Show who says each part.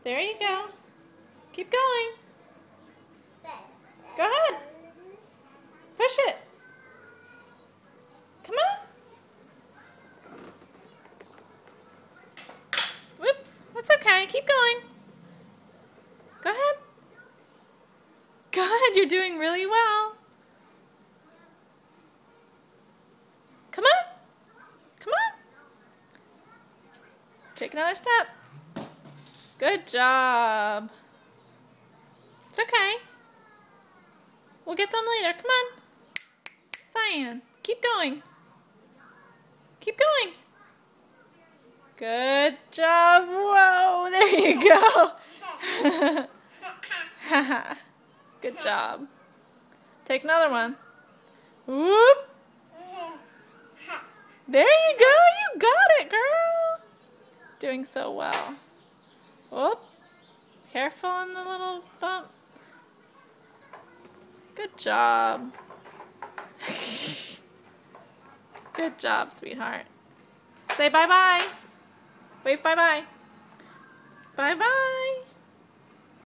Speaker 1: There you go. Keep going. Go ahead. Push it. Come on. Whoops. That's okay. Keep going. Go ahead. Good. You're doing really well. Come on. Come on. Take another step. Good job. It's okay. We'll get them later. Come on. Cyan, keep going. Keep going. Good job. Whoa, there you go. Good job. Take another one. Whoop. There you go. You got it, girl. Doing so well. Whoop. Careful on the little bump. Good job. Good job, sweetheart. Say bye-bye. Wave bye-bye. Bye-bye.